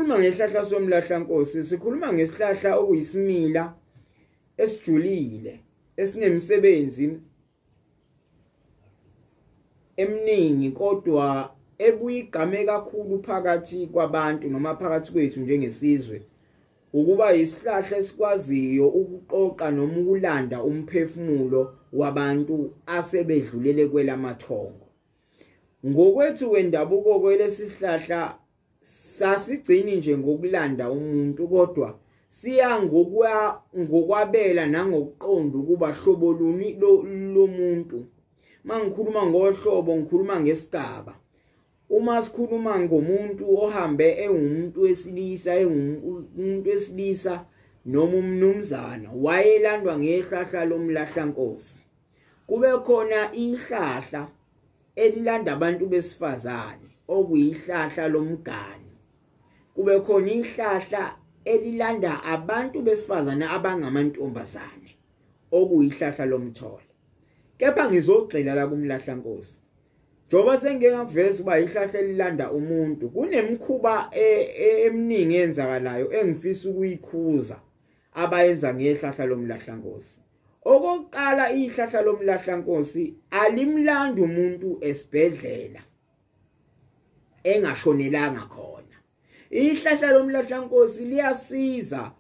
Sikhuluma ngesihlahla somlahlaNkosi, sikhuluma ngesihlahla okuyisimila esijulile esinemsebenzi eminingi kodwa ebuyigqame kakhulu phakathi kwabantu noma phakathi kwethu njengesizwe ukuba isihlahla esikwaziyo ukuqoqa noma ukulanda umphefumulo wabantu asebedlulele kwelamathongo. Ngokwethu wendabuko kwelesi sihlahla sasigcini nje ngokulanda umuntu kodwa siya ngokwabela nangokuqonda ukuba hlobo luni lomuntu. Mangikhuluma ngohlobo ngikhuluma ngesigaba. Uma sikhuluma ngomuntu ohambe engumuntu wesilisa noma umnumzana wayelandwa ngehlahla lomlahlaNkosi. Kube khona ihlahla elilanda abantu besifazane okuyihlahla lomgani. Kube khona ihlahla elilanda abantu besifazane abangamantombazane okuyihlahla lomthole. Kepha ngizogxila la kumlahlaNkosi. Njoba sengeke ngakuveza uba ihlahla elilanda umuntu, kunemikhuba eminingi eyenzakalayo engifisa ukuyikhuza abayenza ngehlahla lomlahlaNkosi. Okokuqala, ihlahla lomlahlaNkosi alimlanda umuntu esibhedlela engashonelanga khona. Ihlahla lomlahlaNkosi liyasiza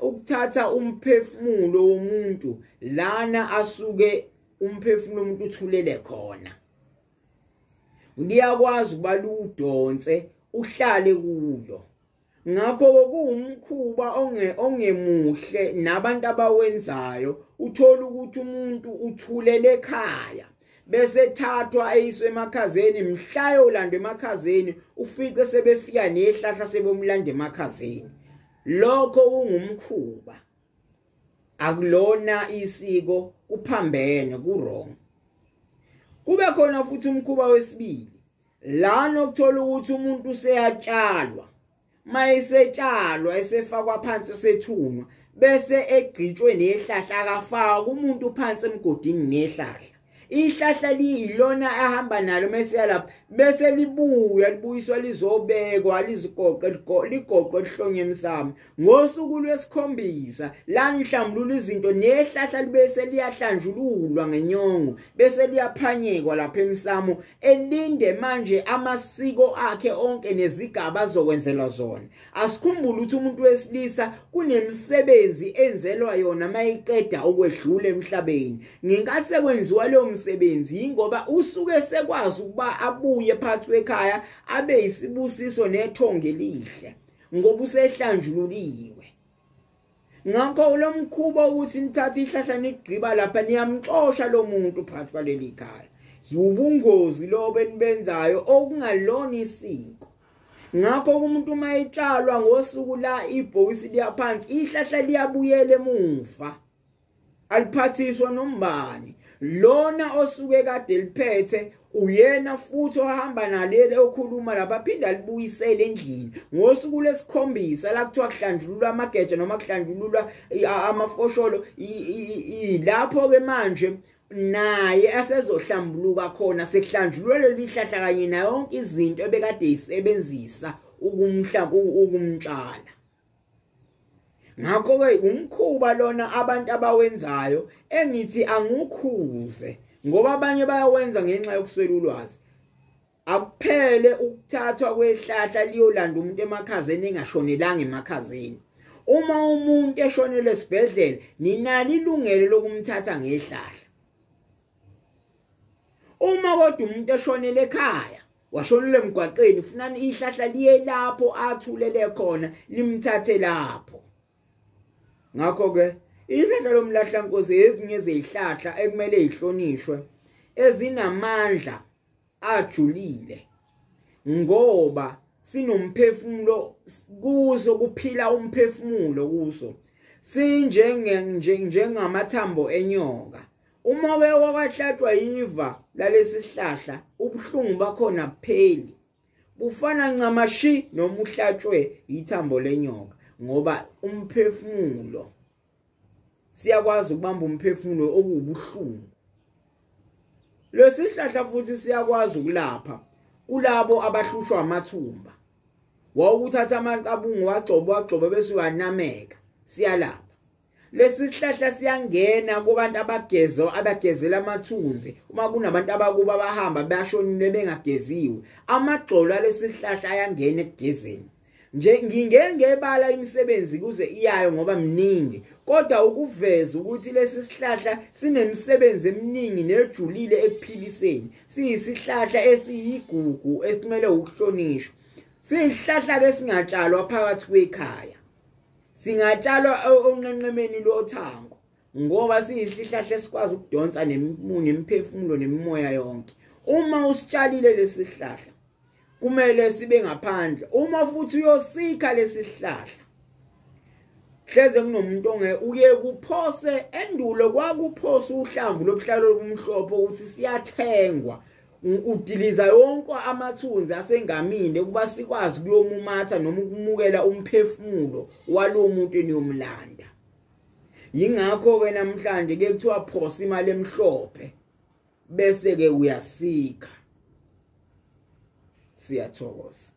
ukuthatha umphefumulo womuntu lana asuke umphefumulo womuntu uthulele khona. Liyakwazi ukuba ludonse uhlale kulo. Ngakho kuwumkhuba ongemuhle nabantu abawenzayo. Uthola ukuthi umuntu uthulele ekhaya bese thathwa eyiswe emakhazeni, mhlayo ulandwe emakhazeni, ufice sebefika nehlahla sebomlanda emakhazeni. Lokho kungumkhuba, akulona isiko, kuphambene, kurong. Kube khona futhi umkhuba wesibili lana okuthola ukuthi umuntu seyatshalwa. Mayesetshalwa esefakwa phansi sethunwa bese egqitshwe nehlahla akafaka umuntu phansi emgodini nehlahla. Ihlahla liyilona ahamba nalo mase yalapha bese libuyiswa lizobekwa ligoqwe lihlonye emsamo. Ngosuku lwesikhombisa la nihlambulula izinto nehlahla libese liyahlanjululwa ngenyongo bese liyaphanyekwa lapha emsamo elinde manje amasiko akhe onke nezigaba zokwenzelwa zona. Asikhumbule ukuthi umuntu wesilisa kunemsebenzi enzelwa yona mayiqeda ukwedlula emhlabeni. Ngingathi sekwenziwa lo msebenzi ingoba usuke sekwazi ukuba abuye phakathi kwekhaya abe isibusiso nethonge lihle ngoba usehlanjululiwe. Ngakho lo mkhuba ukuthi nithathe ihlahla nigqiba lapha niyamxosha lo muntu phakathi kwaleli khaya. Ubungozi lobo enibenzayo okungalona isiko. Ngakho umuntu mayitshalwa ngosuku la ibhokisi liyaphansi ihlahla liyabuyela emuva. Aliphathiswa nombani. Lona osuke kade liphethe uyena futhi ohamba naleli okhuluma lapha aphinda libuyisele endlini. Ngosuku lesikhombisa la kuthiwa kuhlanjululwa amageja noma kuhlanjululwa amafosholo lapho ke manje naye asezohlambuluka khona sekuhlanjulwe leli hlahla kanye nayo yonke izinto ebekade isebenzisa ukumtshala. Ngakho ke umkhuba lona abantu abawenzayo engithi angukhuze ngoba abanye bayawenza ngenxa yokuswela ulwazi. Akuphele ukuthathwa kwehlahla liyolanda umuntu emakhazeni engashonelanga emakhazeni. Uma umuntu eshonele esibhedlela ninalo ilungelo lokumthatha ngehlahla. Uma kodwa umuntu eshonele ekhaya washonele emgwaqeni funani ihlahla liye lapho athulele khona limthathe lapho. Ngakho ke ihlahla lomlahlaNkosi ezinye zezihlahla ekumele ihlonishwe ezinamandla ajulile ngoba sinomphefumulo kuso, kuphila umphefumulo kuso, njengamathambo enyoka. Uma wakahlatshwa yiva lalesi sihlahla ubuhlungu bakhona bupheli, bufana ncamashi noma uhlatshwe ithambo lenyoka ngoba umphefumulo siyakwazi ukubamba umphefumulo okubuhlungu. Lesihlahla futhi siyakwazi ukulapha kulabo abahlushwa amathumba wawuthatha amaqabungu wagcoba bese uyanameka siyalapha. Lesi sihlahla siyangena kubantu abagezela amathunzi uma kunabantu abakuba abahamba bashonile bengageziwe. Amagxolo alesi sihlahla ayangena ekugezeni. Nje ngingebala imisebenzi kuze iyayo ngoba mningi, kodwa ukuveza ukuthi lesi sihlahla sinemisebenzi eminingi nejulile ekuphiliseni. Siyisihlahla esiyigugu esimele ukuhlonishwa. Siyihlahla ke singatshalwa phakathi kwekhaya. Singatshalwa onqenqemeni lothango ngoba siyisihlahla esikwazi ukudonsa nemiphefumulo nemimoya yonke. Uma usitshalile lesi sihlahla kumele sibe ngaphandle. Uma futhi uyosikha lesi sihlahla hleze kunomuntu uye kuphose endulo kwakuphosa uhlamvu lobuhlalo lomhlophe ukuthi siyathengwa. Udiliza yonke amathunzi asengamile ukuba sikwazi kuyomumatha noma ukumukela umphefumulo walo muntu eniyomlanda. Yingakho ke namhlanje ke kuthiwa phosa imali emhlophe bese ke uyasikha. Siyathokoza.